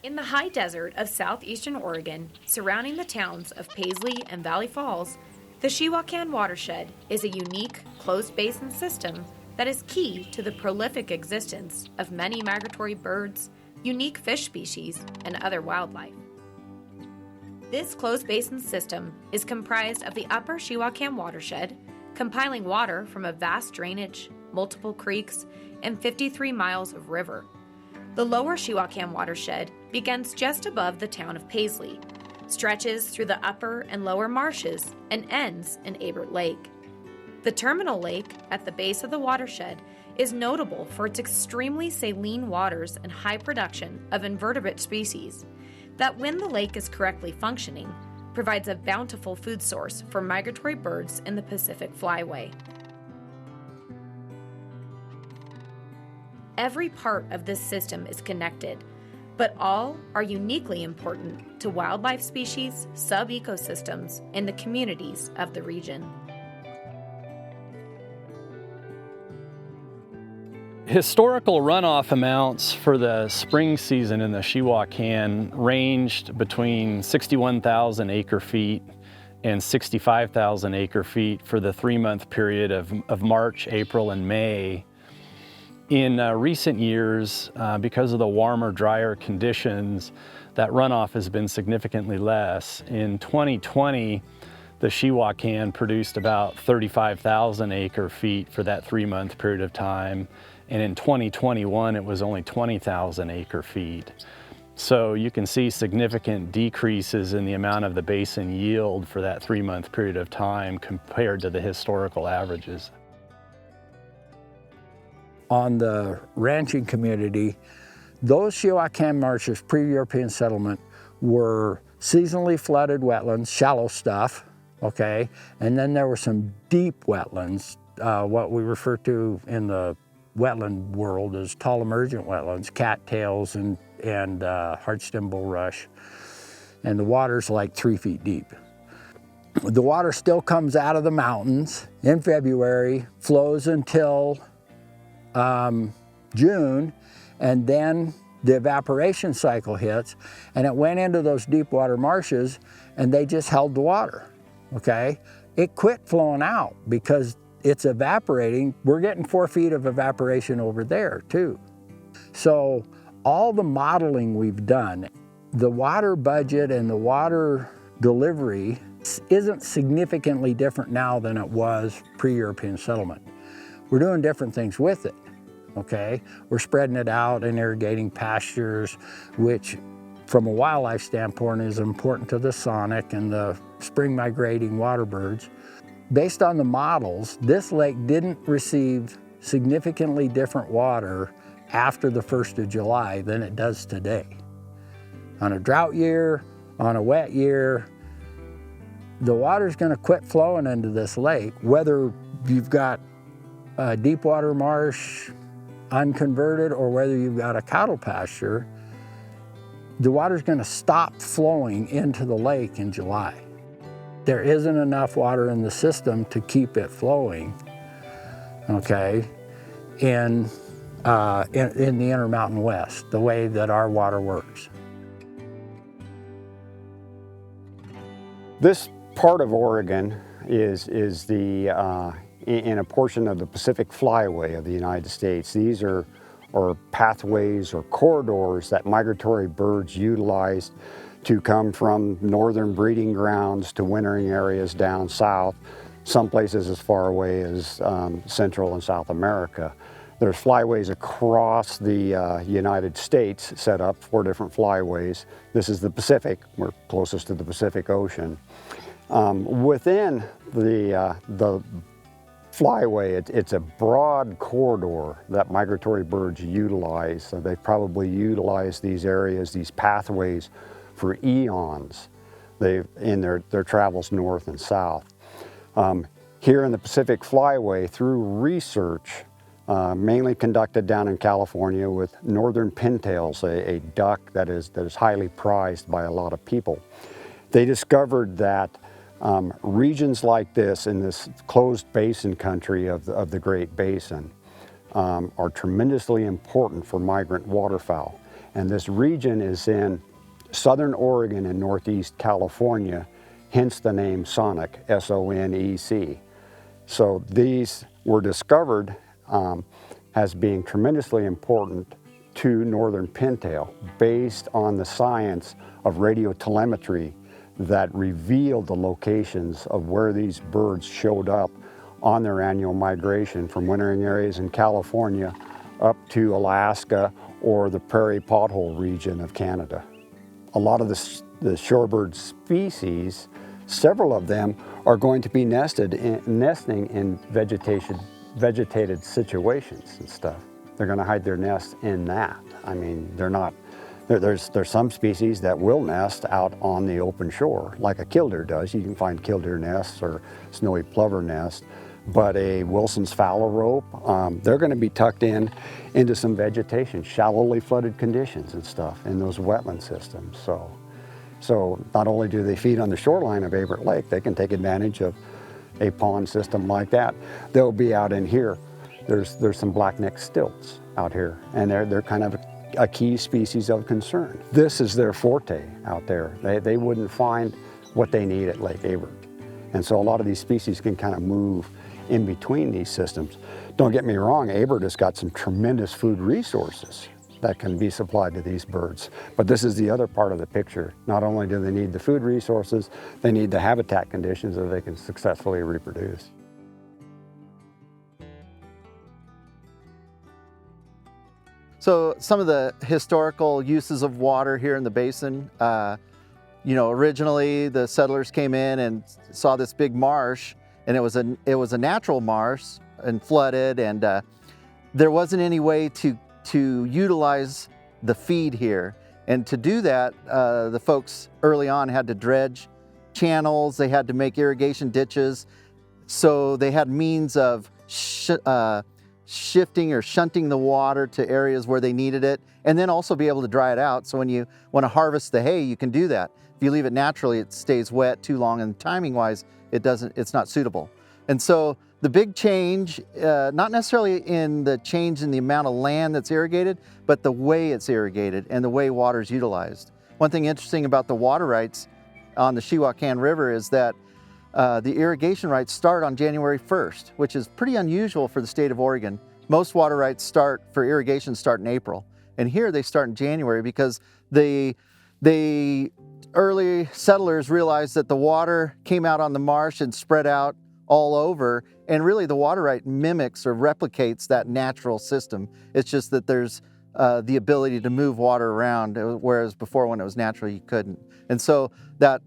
In the high desert of southeastern Oregon, surrounding the towns of Paisley and Valley Falls, the Chewaucan Watershed is a unique closed basin system that is key to the prolific existence of many migratory birds, unique fish species, and other wildlife. This closed basin system is comprised of the upper Chewaucan Watershed, compiling water from a vast drainage, multiple creeks, and 53 miles of river. The lower Chewaucan Watershed begins just above the town of Paisley, stretches through the upper and lower marshes, and ends in Abert Lake. The terminal lake at the base of the watershed is notable for its extremely saline waters and high production of invertebrate species that, when the lake is correctly functioning, provides a bountiful food source for migratory birds in the Pacific Flyway. Every part of this system is connected, but all are uniquely important to wildlife species, sub-ecosystems, and the communities of the region. Historical runoff amounts for the spring season in the Chewaucan ranged between 61,000 acre-feet and 65,000 acre-feet for the 3-month period of March, April, and May. In recent years, because of the warmer, drier conditions, that runoff has been significantly less. In 2020, the Chewaucan produced about 35,000 acre-feet for that 3-month period of time. And in 2021, it was only 20,000 acre-feet. So you can see significant decreases in the amount of the basin yield for that 3-month period of time compared to the historical averages. On the ranching community, those Chewaucan marshes pre-European settlement were seasonally flooded wetlands, shallow stuff, okay? And then there were some deep wetlands, what we refer to in the wetland world as tall emergent wetlands, cattails and hardstem bulrush. And the water's like 3 feet deep. The water still comes out of the mountains in February, flows until June, and then the evaporation cycle hits, and it went into those deep water marshes, and they just held the water, okay? It quit flowing out because it's evaporating. We're getting 4 feet of evaporation over there too. So all the modeling we've done, the water budget and the water delivery isn't significantly different now than it was pre-European settlement. We're doing different things with it, okay? We're spreading it out and irrigating pastures, which from a wildlife standpoint is important to the sonic and the spring migrating water birds. Based on the models, this lake didn't receive significantly different water after the 1st of July than it does today. On a drought year, on a wet year, the water's gonna quit flowing into this lake, whether you've got a deep water marsh unconverted or whether you've got a cattle pasture. The water's gonna stop flowing into the lake in July. There isn't enough water in the system to keep it flowing, okay, in the Intermountain West, the way that our water works. This part of Oregon is in a portion of the Pacific Flyway of the United States. These are pathways or corridors that migratory birds utilize to come from northern breeding grounds to wintering areas down south, some places as far away as Central and South America. There's flyways across the United States set up, 4 different flyways. This is the Pacific, we're closest to the Pacific Ocean. Within the flyway, it's a broad corridor that migratory birds utilize. So they probably utilize these areas, these pathways, for eons in their travels north and south. Here in the Pacific Flyway, through research, mainly conducted down in California with northern pintails, a duck that is highly prized by a lot of people, they discovered that regions like this in this closed basin country of the Great Basin are tremendously important for migrant waterfowl. And this region is in southern Oregon and northeast California, hence the name Sonic, S-O-N-E-C. So these were discovered as being tremendously important to northern pintail based on the science of radiotelemetry that revealed the locations of where these birds showed up on their annual migration from wintering areas in California up to Alaska or the prairie pothole region of Canada. A lot of the shorebird species, several of them are going to be nesting in vegetated situations and stuff. They're going to hide their nests in that. I mean, they're not. There's some species that will nest out on the open shore, like a killdeer does. You can find killdeer nests or snowy plover nests. But a Wilson's phalarope, they're going to be tucked into some vegetation, shallowly flooded conditions and stuff in those wetland systems. So not only do they feed on the shoreline of Averitt Lake, they can take advantage of a pond system like that. They'll be out in here. There's some blackneck stilts out here, and they're kind of a key species of concern. This is their forte out there. They wouldn't find what they need at Lake Averitt. And so a lot of these species can kind of move in between these systems. Don't get me wrong, Averitt has got some tremendous food resources that can be supplied to these birds. But this is the other part of the picture. Not only do they need the food resources, they need the habitat conditions so they can successfully reproduce. So some of the historical uses of water here in the basin, originally the settlers came in and saw this big marsh, and it was a natural marsh and flooded, and there wasn't any way to utilize the feed here. And to do that, the folks early on had to dredge channels, they had to make irrigation ditches, so they had means of shifting or shunting the water to areas where they needed it, and then also be able to dry it out. So when you want to harvest the hay, you can do that. If you leave it naturally, it stays wet too long, and timing-wise, it's not suitable. And so the big change, not necessarily in the change in the amount of land that's irrigated, but the way it's irrigated and the way water is utilized. One thing interesting about the water rights on the Chewaucan River is that the irrigation rights start on January 1st, which is pretty unusual for the state of Oregon. Most water rights for irrigation start in April. And here they start in January because the early settlers realized that the water came out on the marsh and spread out all over, and really the water right mimics or replicates that natural system. It's just that there's the ability to move water around, whereas before when it was natural you couldn't. And so that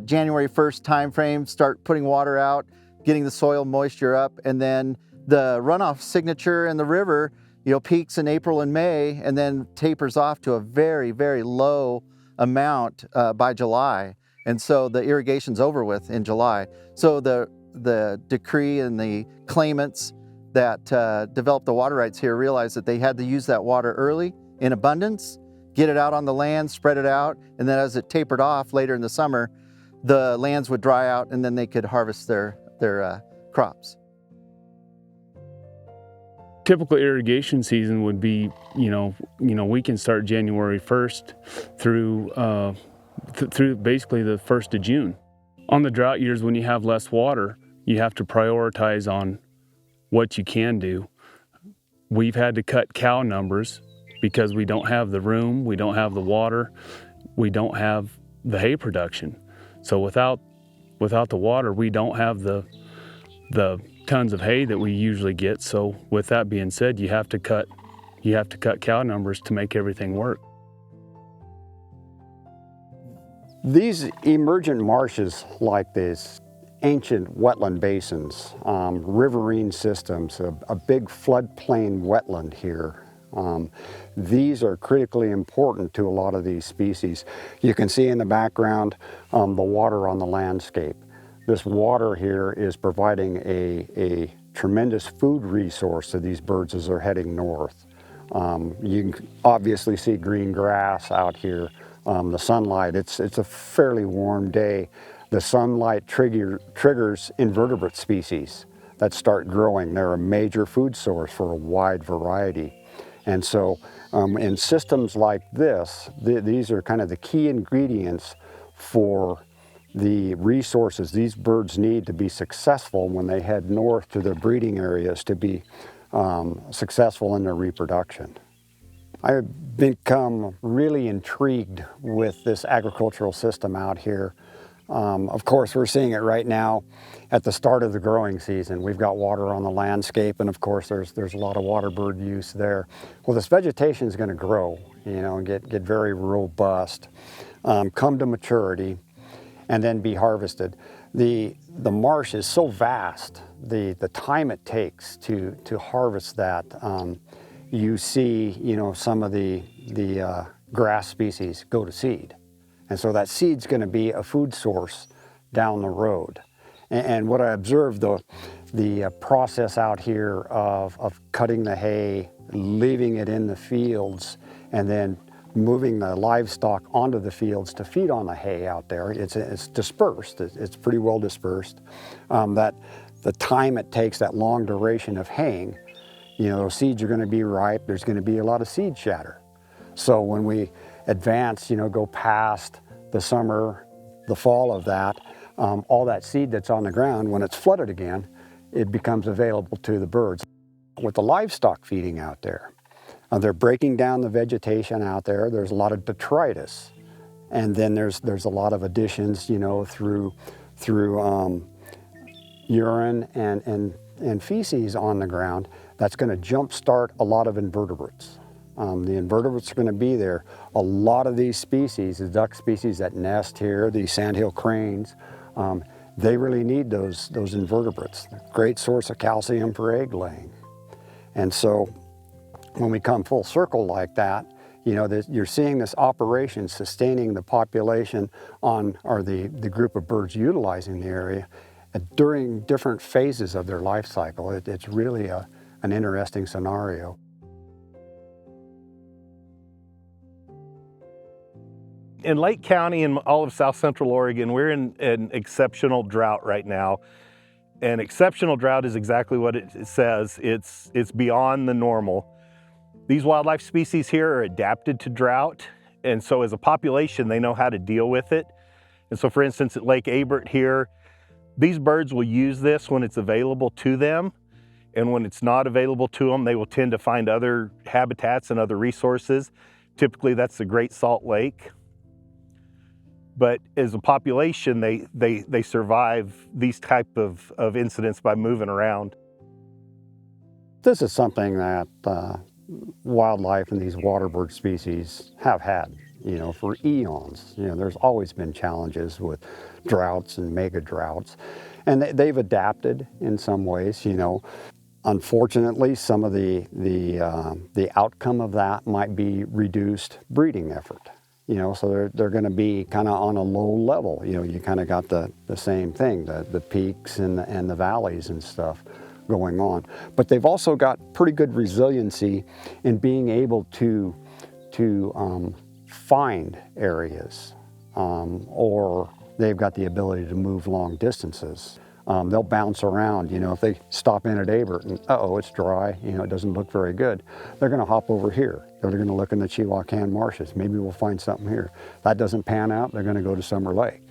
January 1st time frame, start putting water out, getting the soil moisture up, and then the runoff signature in the river peaks in April and May, and then tapers off to a very, very low amount by July. And so the irrigation's over with in July. So the decree and the claimants that developed the water rights here realized that they had to use that water early in abundance, get it out on the land, spread it out, and then as it tapered off later in the summer, the lands would dry out and then they could harvest their crops. Typical irrigation season would be, we can start January 1st through basically the 1st of June. On the drought years, when you have less water, you have to prioritize on what you can do. We've had to cut cow numbers because we don't have the room, we don't have the water, we don't have the hay production. So without the water, we don't have the tons of hay that we usually get. So with that being said, you have to cut cow numbers to make everything work. These emergent marshes like this, ancient wetland basins, riverine systems, a big floodplain wetland here. These are critically important to a lot of these species. You can see in the background the water on the landscape. This water here is providing a tremendous food resource to these birds as they're heading north. You can obviously see green grass out here. The sunlight, it's a fairly warm day. The sunlight triggers invertebrate species that start growing. They're a major food source for a wide variety. And so In systems like this, these are kind of the key ingredients for the resources these birds need to be successful when they head north to their breeding areas to be successful in their reproduction. I've become really intrigued with this agricultural system out here. Of course, we're seeing it right now at the start of the growing season. We've got water on the landscape, and of course there's a lot of water bird use there. Well, this vegetation is going to grow, and get very robust, come to maturity, and then be harvested. The marsh is so vast, the time it takes to harvest that. You see, some of the grass species go to seed. And so that seed's going to be a food source down the road. And what I observed, the process out here of cutting the hay, leaving it in the fields, and then moving the livestock onto the fields to feed on the hay out there, it's dispersed. It's pretty well dispersed. That the time it takes, that long duration of haying, those seeds are going to be ripe. There's going to be a lot of seed shatter. So when we advance, go past the summer, the fall of that, all that seed that's on the ground, when it's flooded again, it becomes available to the birds. With the livestock feeding out there, they're breaking down the vegetation out there. There's a lot of detritus, and then there's a lot of additions, through urine and feces on the ground. That's going to jumpstart a lot of invertebrates. The invertebrates are going to be there. A lot of these species, the duck species that nest here, these sandhill cranes, they really need those invertebrates. Great source of calcium for egg laying. And so when we come full circle like that, you're seeing this operation sustaining the population or the group of birds utilizing the area during different phases of their life cycle. It's really an interesting scenario. In Lake County and all of South Central Oregon, we're in an exceptional drought right now. And exceptional drought is exactly what it says. It's beyond the normal. These wildlife species here are adapted to drought. And so as a population, they know how to deal with it. And so for instance, at Lake Abert here, these birds will use this when it's available to them. And when it's not available to them, they will tend to find other habitats and other resources. Typically, that's the Great Salt Lake. But as a population, they survive these type of incidents by moving around. This is something that wildlife and these waterbird species have had, for eons. There's always been challenges with droughts and mega droughts, and they've adapted in some ways. Unfortunately, some of the outcome of that might be reduced breeding effort. So they're going to be kind of on a low level. You kind of got the same thing, the peaks and the valleys and stuff going on. But they've also got pretty good resiliency in being able to find areas, or they've got the ability to move long distances. They'll bounce around, if they stop in at Abert and, it's dry, it doesn't look very good. They're going to hop over here. They're going to look in the Chewaucan marshes. Maybe we'll find something here. That doesn't pan out, they're going to go to Summer Lake.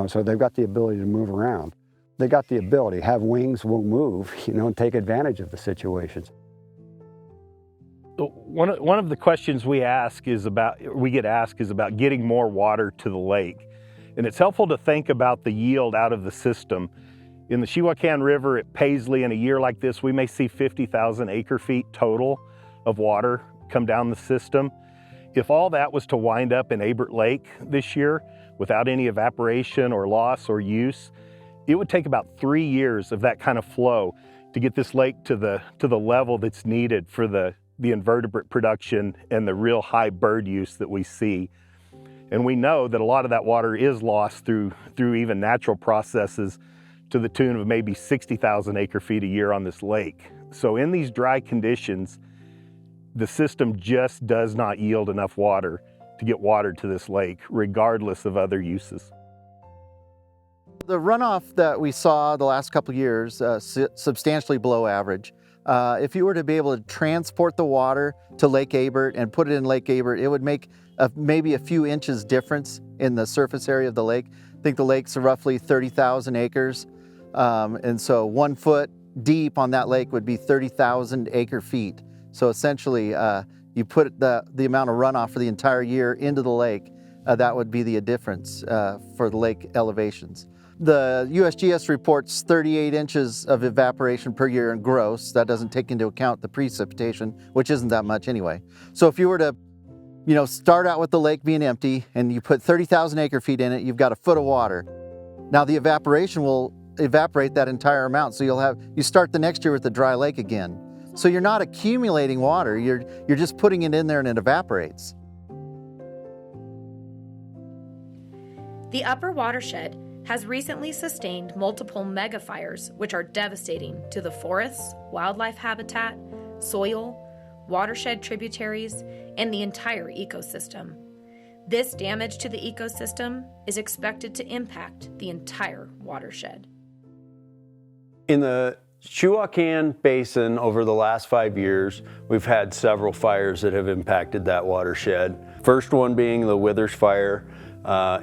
So they've got the ability to move around. They got the ability, have wings, will move, and take advantage of the situations. One of the questions we get asked is about getting more water to the lake. And it's helpful to think about the yield out of the system. In the Chewaucan River at Paisley, in a year like this, we may see 50,000 acre-feet total of water come down the system. If all that was to wind up in Abert Lake this year without any evaporation or loss or use, it would take about 3 years of that kind of flow to get this lake to the level that's needed for the invertebrate production and the real high bird use that we see. And we know that a lot of that water is lost through even natural processes to the tune of maybe 60,000 acre-feet a year on this lake. So in these dry conditions, the system just does not yield enough water to get water to this lake, regardless of other uses. The runoff that we saw the last couple of years, substantially below average. If you were to be able to transport the water to Lake Abert and put it in Lake Abert, it would make maybe a few inches difference in the surface area of the lake. I think the lake's roughly 30,000 acres. And so 1 foot deep on that lake would be 30,000 acre feet. So essentially, you put the amount of runoff for the entire year into the lake, that would be the difference for the lake elevations. The USGS reports 38 inches of evaporation per year in gross. That doesn't take into account the precipitation, which isn't that much anyway. So if you were to, start out with the lake being empty and you put 30,000 acre feet in it, you've got a foot of water. Now the evaporation will evaporate that entire amount. So you start the next year with the dry lake again. So you're not accumulating water, you're just putting it in there and it evaporates. The upper watershed has recently sustained multiple mega fires, which are devastating to the forests, wildlife habitat, soil, watershed tributaries, and the entire ecosystem. This damage to the ecosystem is expected to impact the entire watershed. In the Chewaucan Basin over the last 5 years, we've had several fires that have impacted that watershed. First one being the Withers Fire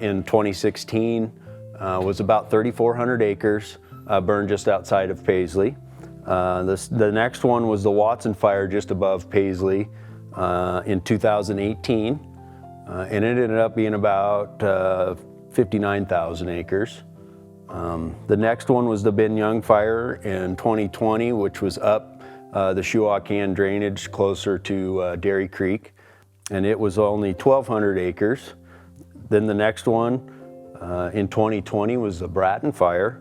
in 2016. Was about 3,400 acres, burned just outside of Paisley. The next one was the Watson Fire just above Paisley in 2018, and it ended up being about 59,000 acres. The next one was the Ben Young Fire in 2020, which was up the Chewaucan drainage closer to Dairy Creek, and it was only 1,200 acres. Then the next one in 2020 was the Bratton Fire,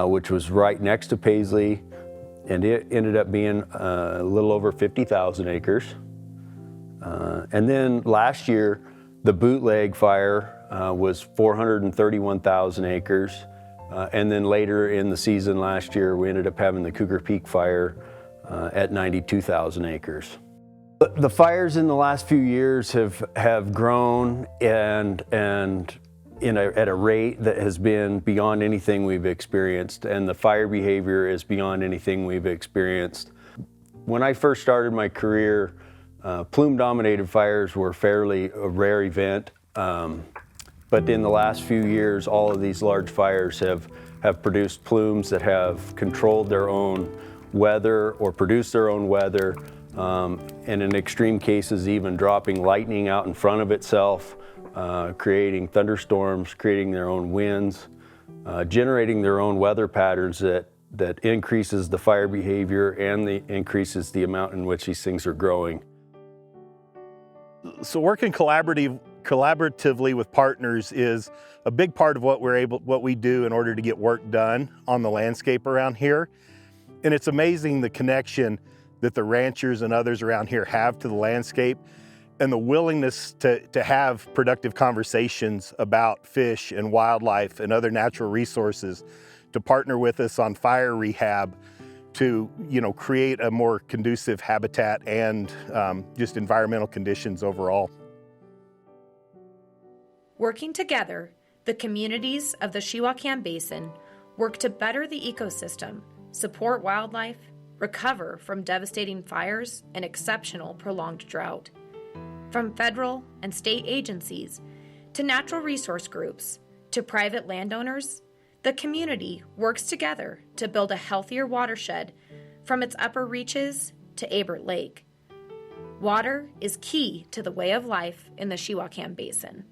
which was right next to Paisley, and it ended up being a little over 50,000 acres. And then last year, the Bootleg Fire was 431,000 acres. And then later in the season last year, we ended up having the Cougar Peak Fire at 92,000 acres. The fires in the last few years have grown and at a rate that has been beyond anything we've experienced, and the fire behavior is beyond anything we've experienced. When I first started my career, plume-dominated fires were fairly a rare event, but in the last few years, all of these large fires have produced plumes that have controlled their own weather or produced their own weather, and in extreme cases, even dropping lightning out in front of itself, creating thunderstorms, creating their own winds, generating their own weather patterns that increases the fire behavior and increases the amount in which these things are growing. So working collaboratively with partners is a big part of what we do in order to get work done on the landscape around here. And it's amazing the connection that the ranchers and others around here have to the landscape, and the willingness to have productive conversations about fish and wildlife and other natural resources, to partner with us on fire rehab, to create a more conducive habitat and just environmental conditions overall. Working together, the communities of the Chewaucan Basin work to better the ecosystem, support wildlife, recover from devastating fires and exceptional prolonged drought. From federal and state agencies to natural resource groups to private landowners, the community works together to build a healthier watershed from its upper reaches to Abert Lake. Water is key to the way of life in the Chewaucan Basin.